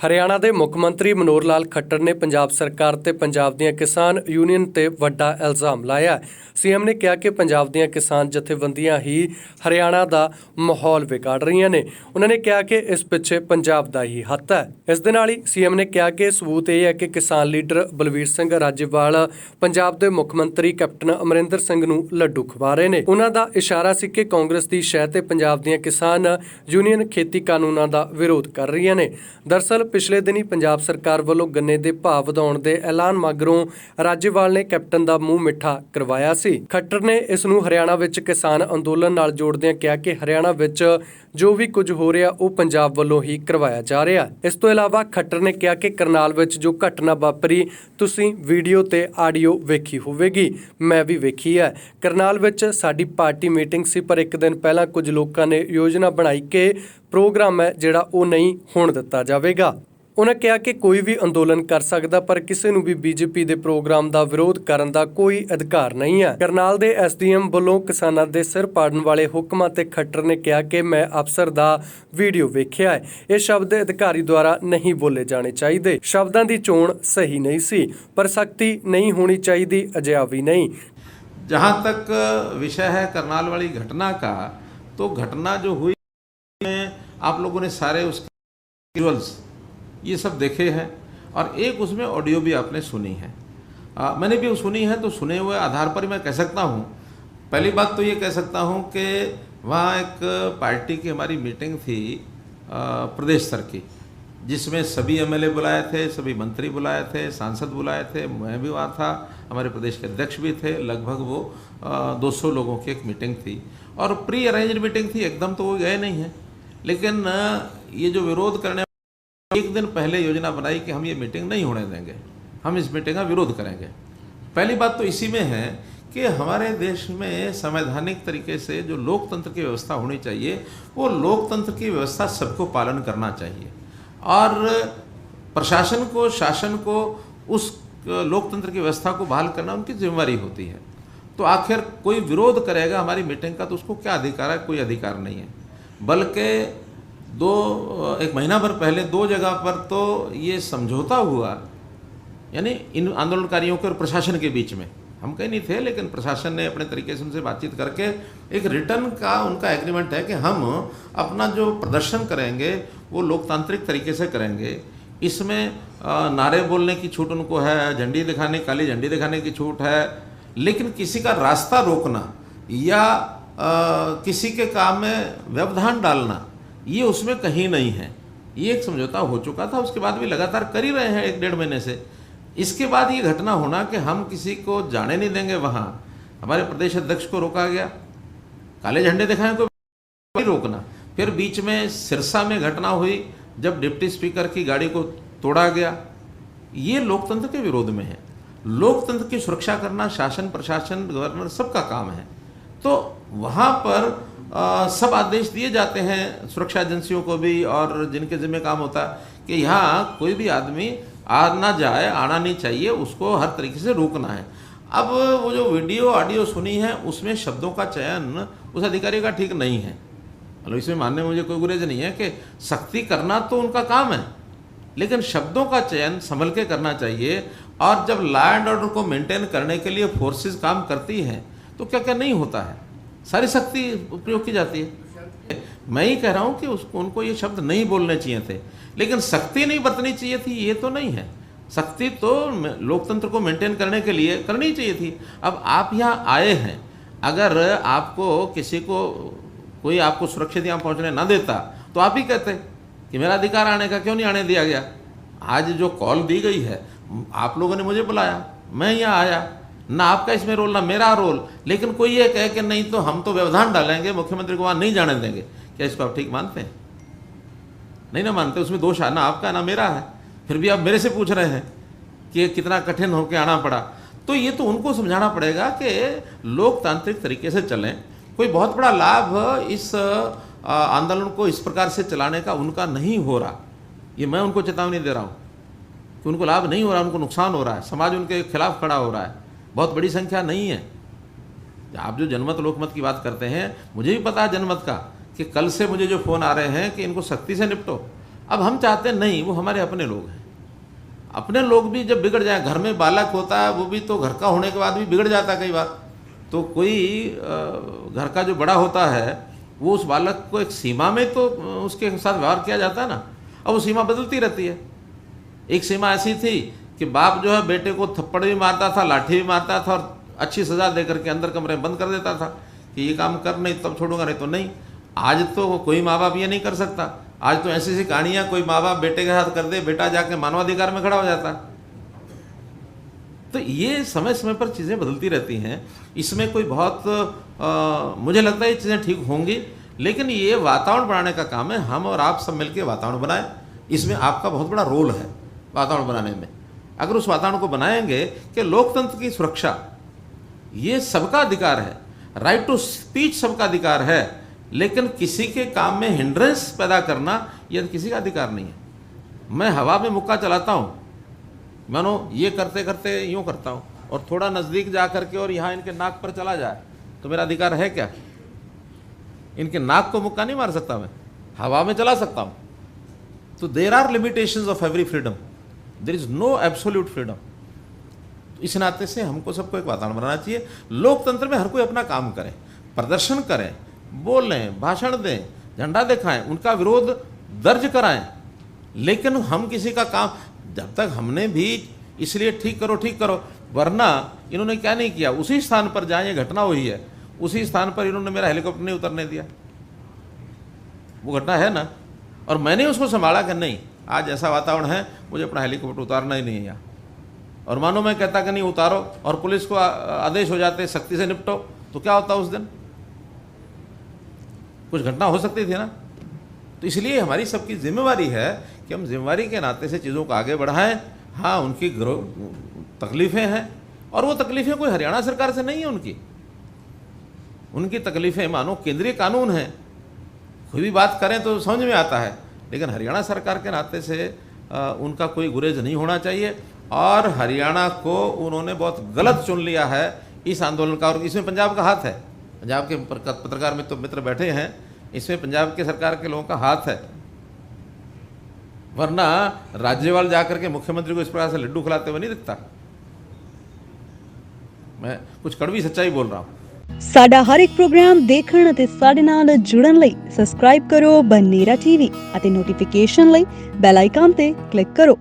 ਹਰਿਆਣਾ ਦੇ ਮੁੱਖ ਮੰਤਰੀ ਮਨੋਹਰ ਲਾਲ ਖੱਟਰ ਨੇ ਪੰਜਾਬ ਸਰਕਾਰ ਤੇ ਪੰਜਾਬ ਦੀਆਂ ਕਿਸਾਨ ਯੂਨੀਅਨ ਤੇ ਵੱਡਾ ਇਲਜ਼ਾਮ ਲਾਇਆ ਹੈ। ਸੀਐਮ ਨੇ ਕਿਹਾ ਕਿ ਪੰਜਾਬ ਦੀਆਂ ਕਿਸਾਨ ਜਥੇਬੰਦੀਆਂ ਹੀ ਹਰਿਆਣਾ ਦਾ ਮਾਹੌਲ ਵਿਗਾੜ ਰਹੀਆਂ ਨੇ। ਉਹਨਾਂ ਨੇ ਕਿਹਾ ਕਿ ਇਸ ਪਿੱਛੇ ਪੰਜਾਬ ਦਾ ਹੀ ਹੱਥ ਹੈ। ਇਸ ਦੇ ਨਾਲ ਹੀ ਸੀਐਮ ਨੇ ਕਿਹਾ ਕਿ ਸਬੂਤ ਇਹ ਹੈ ਕਿ ਕਿਸਾਨ ਲੀਡਰ ਬਲਵੀਰ ਸਿੰਘ ਰਾਜੇਵਾਲ ਪੰਜਾਬ ਦੇ ਮੁੱਖ ਮੰਤਰੀ ਕੈਪਟਨ ਅਮਰਿੰਦਰ ਸਿੰਘ ਨੂੰ ਲੱਡੂ ਖਵਾ ਰਹੇ ਨੇ। ਉਹਨਾਂ ਦਾ ਇਸ਼ਾਰਾ ਸੀ ਕਿ ਕਾਂਗਰਸ ਦੀ ਸ਼ਹਿ ਤੇ ਪੰਜਾਬ ਦੀਆਂ ਕਿਸਾਨ ਯੂਨੀਅਨ ਖੇਤੀ ਕਾਨੂੰਨਾਂ ਦਾ ਵਿਰੋਧ ਕਰ ਰਹੀਆਂ ਨੇ। ਦਰਅਸਲ ਪਿਛਲੇ ਦਿਨੀ ਪੰਜਾਬ ਸਰਕਾਰ ਵੱਲੋਂ ਗੰਨੇ ਦੇ ਭਾਅ ਵਧਾਉਣ ਦੇ ਐਲਾਨ ਮਗਰੋਂ ਰਾਜੇਵਾਲ ਨੇ ਕੈਪਟਨ ਦਾ ਮੂੰਹ ਮਿੱਠਾ ਕਰਵਾਇਆ ਸੀ। ਖੱਟਰ ਨੇ ਇਸ ਨੂੰ ਹਰਿਆਣਾ ਵਿੱਚ ਕਿਸਾਨ ਅੰਦੋਲਨ ਨਾਲ ਜੋੜਦਿਆਂ ਕਿਹਾ ਕਿ ਹਰਿਆਣਾ ਵਿੱਚ ਜੋ ਵੀ ਕੁਝ ਹੋ ਰਿਹਾ ਉਹ ਪੰਜਾਬ ਵੱਲੋਂ ਹੀ ਕਰਵਾਇਆ ਜਾ ਰਿਹਾ। ਇਸ ਤੋਂ ਇਲਾਵਾ ਖੱਟਰ ਨੇ ਕਿਹਾ ਕਿ ਕਰਨਾਲ ਵਿੱਚ ਜੋ ਘਟਨਾ ਵਾਪਰੀ ਤੁਸੀਂ ਵੀਡੀਓ ਤੇ ਆਡੀਓ ਵੇਖੀ ਹੋਵੇਗੀ, ਮੈਂ ਵੀ ਵੇਖੀ ਹੈ। ਕਰਨਾਲ ਵਿੱਚ ਸਾਡੀ ਪਾਰਟੀ ਮੀਟਿੰਗ ਸੀ, ਪਰ ਇੱਕ ਦਿਨ ਪਹਿਲਾਂ ਕੁਝ ਲੋਕਾਂ ਨੇ ਯੋਜਨਾ ਬਣਾਈ ਕਿ ਪ੍ਰੋਗਰਾਮ ਹੈ ਜਿਹੜਾ ਉਹ ਨਹੀਂ ਹੋਣ ਦਿੱਤਾ ਜਾਵੇਗਾ। ਉਹਨਾਂ ਕਿਹਾ ਕਿ ਕੋਈ ਵੀ ਅੰਦੋਲਨ ਕਰ ਸਕਦਾ, ਪਰ ਕਿਸੇ ਨੂੰ ਵੀ ਬੀਜੇਪੀ ਦੇ ਪ੍ਰੋਗਰਾਮ ਦਾ ਵਿਰੋਧ ਕਰਨ ਦਾ ਕੋਈ ਅਧਿਕਾਰ ਨਹੀਂ ਹੈ। ਕਰਨਾਲ ਦੇ ਐਸਡੀਐਮ ਵੱਲੋਂ ਕਿਸਾਨਾਂ ਦੇ ਸਿਰ ਪਾੜਨ ਵਾਲੇ ਹੁਕਮਾਂ ਤੇ ਖੱਟਰ ਨੇ ਕਿਹਾ ਕਿ ਮੈਂ ਅਫਸਰ ਦਾ ਵੀਡੀਓ ਵੇਖਿਆ ਹੈ। ਇਹ ਸ਼ਬਦ ਅਧਿਕਾਰੀ ਦੁਆਰਾ ਨਹੀਂ ਬੋਲੇ ਜਾਣੇ ਚਾਹੀਦੇ। ਸ਼ਬਦਾਂ ਦੀ ਚੋਣ ਸਹੀ ਨਹੀਂ ਸੀ, ਪਰ ਸਖਤੀ नहीं होनी चाहिए, अजया भी नहीं। जहाँ तक विषय है करनाल वाली घटना का, तो घटना जो हुई आप लोगों ने सारे उसके विजुअल्स ये सब देखे हैं और एक उसमें ऑडियो भी आपने सुनी है। मैंने भी सुनी है, तो सुने हुए आधार पर मैं कह सकता हूँ। पहली बात तो ये कह सकता हूँ कि वहाँ एक पार्टी की हमारी मीटिंग थी प्रदेश स्तर की, जिसमें सभी एमएलए बुलाए थे, सभी मंत्री बुलाए थे, सांसद बुलाए थे, मैं भी वहाँ था, हमारे प्रदेश के अध्यक्ष भी थे। लगभग वो 200 लोगों की एक मीटिंग थी और प्री अरेंज्ड मीटिंग थी, एकदम तो वो गए नहीं हैं। लेकिन ये जो विरोध करने एक दिन पहले योजना बनाई कि हम ये मीटिंग नहीं होने देंगे, हम इस मीटिंग का विरोध करेंगे। पहली बात तो इसी में है कि हमारे देश में संवैधानिक तरीके से जो लोकतंत्र की व्यवस्था होनी चाहिए, वो लोकतंत्र की व्यवस्था सबको पालन करना चाहिए और प्रशासन को, शासन को उस लोकतंत्र की व्यवस्था को बहाल करना उनकी जिम्मेदारी होती है। तो आखिर कोई विरोध करेगा हमारी मीटिंग का, तो उसको क्या अधिकार है? कोई अधिकार नहीं है। बल्कि एक महीना भर पहले 2 जगह पर तो ये समझौता हुआ, यानी इन आंदोलनकारियों के और प्रशासन के बीच में। हम कहीं नहीं थे, लेकिन प्रशासन ने अपने तरीके से उनसे बातचीत करके एक रिटर्न का उनका एग्रीमेंट है कि हम अपना जो प्रदर्शन करेंगे वो लोकतांत्रिक तरीके से करेंगे। इसमें नारे बोलने की छूट उनको है, झंडी दिखाने, काली झंडी दिखाने की छूट है, लेकिन किसी का रास्ता रोकना या किसी के काम में व्यवधान डालना ये उसमें कहीं नहीं है। ये एक समझौता हो चुका था, उसके बाद भी लगातार कर ही रहे हैं 1-1.5 महीने से। इसके बाद ये घटना होना कि हम किसी को जाने नहीं देंगे, वहाँ हमारे प्रदेश अध्यक्ष को रोका गया, काले झंडे दिखाएं को नहीं रोकना। फिर बीच में सिरसा में घटना हुई जब डिप्टी स्पीकर की गाड़ी को तोड़ा गया। ये लोकतंत्र के विरोध में है। लोकतंत्र की सुरक्षा करना शासन, प्रशासन, गवर्नर सबका काम है। तो वहाँ पर सब आदेश दिए जाते हैं सुरक्षा एजेंसियों को भी, और जिनके जिम्मे काम होता है कि यहाँ कोई भी आदमी ना जाए, आना नहीं चाहिए, उसको हर तरीके से रोकना है। अब वो जो वीडियो ऑडियो सुनी है उसमें शब्दों का चयन उस अधिकारी का ठीक नहीं है। मतलब इसमें मानने में मुझे कोई गुरेज नहीं है कि सख्ती करना तो उनका काम है, लेकिन शब्दों का चयन संभल के करना चाहिए। और जब लॉ एंड ऑर्डर को मेंटेन करने के लिए फोर्सेस काम करती हैं तो क्या क्या नहीं होता है, सारी सख्ती प्रयोग की जाती है। मैं ही कह रहा हूँ कि उनको ये शब्द नहीं बोलने चाहिए थे, लेकिन सख्ती नहीं बरतनी चाहिए थी, ये तो नहीं है। सख्ती तो लोकतंत्र को मेंटेन करने के लिए करनी चाहिए थी। अब आप यहाँ आए हैं, अगर आपको किसी को कोई आपको सुरक्षित यहाँ पहुँचने ना देता तो आप ही कहते कि मेरा अधिकार आने का, क्यों नहीं आने दिया गया। आज जो कॉल दी गई है, आप लोगों ने मुझे बुलाया, मैं यहाँ आया, ना आपका इसमें रोल ना मेरा रोल, लेकिन कोई ये कहे कि नहीं तो हम तो व्यवधान डालेंगे, मुख्यमंत्री को वहाँ नहीं जाने देंगे। क्या इसको आप ठीक मानते हैं? नहीं ना मानते। उसमें दोष ना आपका ना मेरा है। फिर भी आप मेरे से पूछ रहे हैं कि कितना कठिन होकर आना पड़ा। तो ये तो उनको समझाना पड़ेगा कि लोकतांत्रिक तरीके से चलें। कोई बहुत बड़ा लाभ इस आंदोलन को इस प्रकार से चलाने का उनका नहीं हो रहा। ये मैं उनको चेतावनी दे रहा हूँ कि उनको लाभ नहीं हो रहा, उनको नुकसान हो रहा है, समाज उनके खिलाफ खड़ा हो रहा है। बहुत बड़ी संख्या नहीं है। आप जो जनमत लोकमत की बात करते हैं, मुझे भी पता है जनमत का कि कल से मुझे जो फ़ोन आ रहे हैं कि इनको सख्ती से निपटो। अब हम चाहते हैं नहीं, वो हमारे अपने लोग हैं। अपने लोग भी जब बिगड़ जाए, घर में बालक होता है वो भी तो घर का होने के बाद भी बिगड़ जाता है कई बार। तो कोई घर का जो बड़ा होता है वो उस बालक को एक सीमा में तो उसके साथ व्यवहार किया जाता है ना। अब वो सीमा बदलती रहती है। एक सीमा ऐसी थी कि बाप जो है बेटे को थप्पड़ भी मारता था, लाठी भी मारता था और अच्छी सजा दे करके अंदर कमरे में बंद कर देता था कि ये काम कर, नहीं तब छोड़ूंगा, नहीं तो नहीं। आज तो कोई माँ बाप ये नहीं कर सकता। आज तो ऐसी ऐसी कहानियां कोई माँ बाप बेटे के साथ कर दे, बेटा जाके मानवाधिकार में खड़ा हो जाता है। तो ये समय समय पर चीज़ें बदलती रहती हैं। इसमें कोई बहुत मुझे लगता है ये चीज़ें ठीक होंगी, लेकिन ये वातावरण बनाने का काम है। हम और आप सब मिलकर वातावरण बनाएं। इसमें आपका बहुत बड़ा रोल है वातावरण बनाने में। अगर उस वातावरण को बनाएंगे कि लोकतंत्र की सुरक्षा ये सबका अधिकार है, राइट टू स्पीच सबका अधिकार है, लेकिन किसी के काम में हिंड्रेंस पैदा करना यह किसी का अधिकार नहीं है। मैं हवा में मुक्का चलाता हूँ, मानो ये करते करते यूँ करता हूँ और थोड़ा नज़दीक जा करके और यहाँ इनके नाक पर चला जाए तो मेरा अधिकार है क्या? इनके नाक को मुक्का नहीं मार सकता, मैं हवा में चला सकता हूँ। तो there are limitations of every freedom, there is no absolute freedom. इस नाते से हमको सबको एक वातावरण बनाना चाहिए। लोकतंत्र में हर कोई अपना काम करे, प्रदर्शन करें, बोलें, भाषण दें, झंडा दिखाएं, उनका विरोध दर्ज कराएं, लेकिन हम किसी का काम जब तक हमने भी इसलिए ठीक करो, वरना इन्होंने क्या नहीं किया, उसी स्थान पर जहाँ ये घटना हुई है उसी स्थान पर इन्होंने मेरा हेलीकॉप्टर नहीं उतरने दिया। वो घटना है ना, और मैंने उसको संभाला कि नहीं आज ऐसा वातावरण है, मुझे अपना हेलीकॉप्टर उतारना ही नहीं है यहाँ। और मानो मैं कहता कि नहीं उतारो और पुलिस को आदेश हो जाते सख्ती से निपटो, तो क्या होता उस दिन? कुछ घटना हो सकती थी ना। तो इसलिए हमारी सबकी जिम्मेवारी है कि हम जिम्मेवारी के नाते से चीज़ों को आगे बढ़ाएं। हाँ, उनकी तकलीफ़ें हैं और वो तकलीफ़ें कोई हरियाणा सरकार से नहीं है। उनकी तकलीफ़ें मानो केंद्रीय कानून है, कोई भी बात करें तो समझ में आता है, लेकिन हरियाणा सरकार के नाते से उनका कोई गुरेज नहीं होना चाहिए। और हरियाणा को उन्होंने बहुत गलत चुन लिया है इस आंदोलन का, और इसमें पंजाब का हाथ है। पंजाब के पत्रकार मित्र बैठे हैं, इसमें पंजाब के सरकार के लोगों का हाथ है। वरना राज्यपाल जाकर के मुख्यमंत्री को इस प्रकार से लड्डू खिलाते हुए नहीं दिखता। मैं कुछ कड़वी सच्चाई बोल रहा हूँ। ਸਾਡਾ ਹਰ ਇੱਕ ਪ੍ਰੋਗਰਾਮ ਦੇਖਣ ਅਤੇ ਸਾਡੇ ਨਾਲ ਜੁੜਨ ਲਈ ਸਬਸਕ੍ਰਾਈਬ ਕਰੋ ਬਨੇਰਾ ਟੀਵੀ ਅਤੇ ਨੋਟੀਫਿਕੇਸ਼ਨ ਲਈ ਬੈਲ ਆਈਕਨ ਤੇ ਕਲਿੱਕ ਕਰੋ।